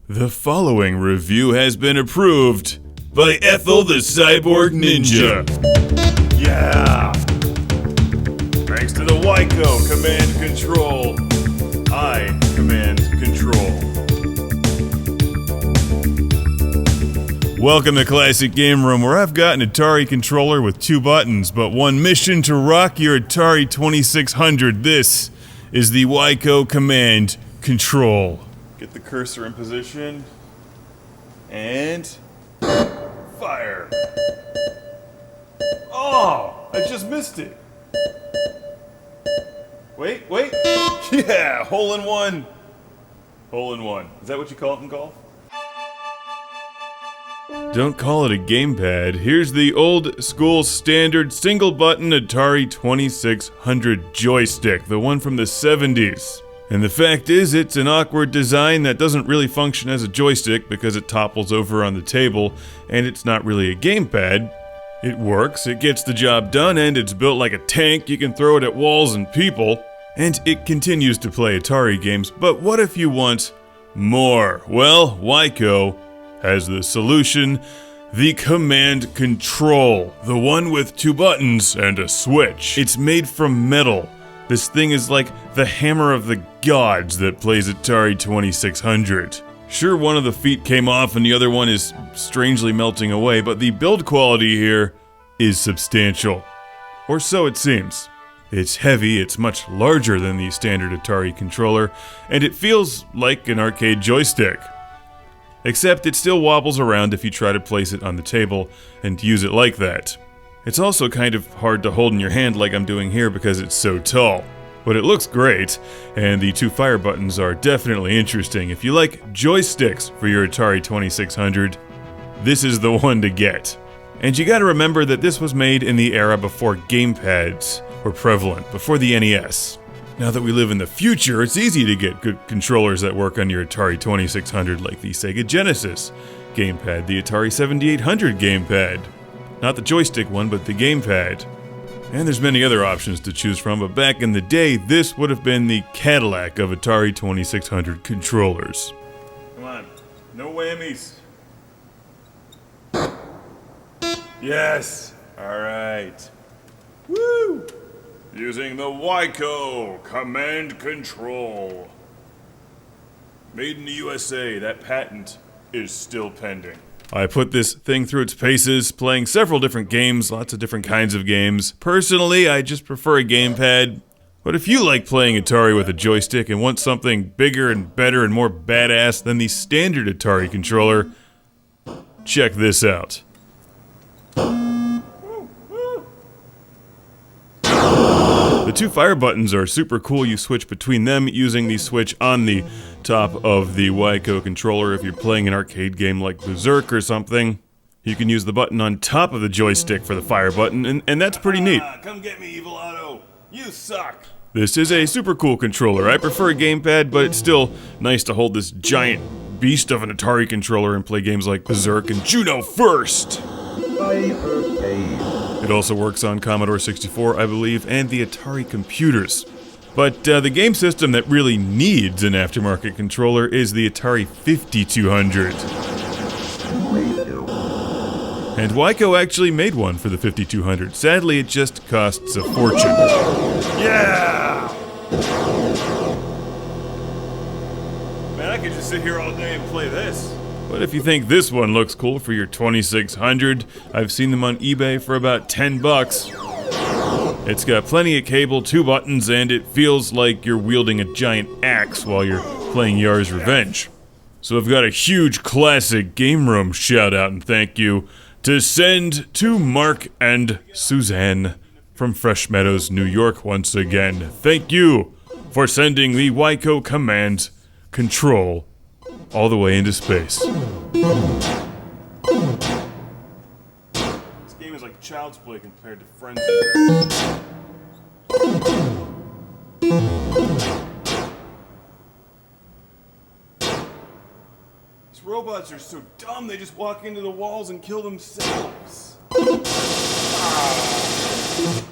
The following review has been approved by Ethel the Cyborg Ninja. Yeah! Thanks to the WICO Command Control. I command control. Welcome to Classic Game Room, where I've got an Atari controller with 2 buttons, but one mission to rock your Atari 2600. This is the WICO Command Control. Get the cursor in position, and fire. Oh, I just missed it. Wait. Yeah, hole in one. Hole in one. Is that what you call it in golf? Don't call it a gamepad. Here's the old school standard single button Atari 2600 joystick, the one from the 70s. And the fact is, it's an awkward design that doesn't really function as a joystick because it topples over on the table, and it's not really a gamepad. It works, it gets the job done, and it's built like a tank. You can throw it at walls and people, and it continues to play Atari games. But what if you want more? Well, WICO has the solution: the Command Control, the one with 2 buttons and a switch. It's made from metal. This thing is like the hammer of the gods that plays Atari 2600. Sure, one of the feet came off and the other one is strangely melting away, but the build quality here is substantial. Or so it seems. It's heavy, it's much larger than the standard Atari controller, and it feels like an arcade joystick. Except it still wobbles around if you try to place it on the table and use it like that. It's also kind of hard to hold in your hand like I'm doing here because it's so tall. But it looks great, and the 2 fire buttons are definitely interesting. If you like joysticks for your Atari 2600, this is the one to get. And you gotta remember that this was made in the era before gamepads were prevalent, before the NES. Now that we live in the future, it's easy to get good controllers that work on your Atari 2600, like the Sega Genesis gamepad, the Atari 7800 gamepad. Not the joystick one, but the gamepad. And there's many other options to choose from, but back in the day, this would have been the Cadillac of Atari 2600 controllers. Come on, no whammies. Yes! Alright. Woo! Using the WICO Command Control. Made in the USA, that patent is still pending. I put this thing through its paces, playing several different games, lots of different kinds of games. Personally, I just prefer a gamepad. But if you like playing Atari with a joystick and want something bigger and better and more badass than the standard Atari controller, check this out. The 2 fire buttons are super cool. You switch between them using the switch on the top of the WICO controller. If you're playing an arcade game like Berserk or something, you can use the button on top of the joystick for the fire button, and that's pretty neat. Come get me, Evil Otto. You suck. This is a super cool controller. I prefer a gamepad, but it's still nice to hold this giant beast of an Atari controller and play games like Berserk and Juno First. It also works on Commodore 64, I believe, and the Atari computers. But the game system that really needs an aftermarket controller is the Atari 5200. And WICO actually made one for the 5200. Sadly, it just costs a fortune. Yeah! Man, I could just sit here all day and play this. But if you think this one looks cool for your 2600, I've seen them on eBay for about $10. It's got plenty of cable, 2 buttons, and it feels like you're wielding a giant axe while you're playing Yar's Revenge. So I've got a huge Classic Game Room shout out and thank you to send to Mark and Suzanne from Fresh Meadows, New York once again. Thank you for sending the WICO Command Control all the way into space. This game is like child's play compared to Frenzy. These robots are so dumb, they just walk into the walls and kill themselves. Ah.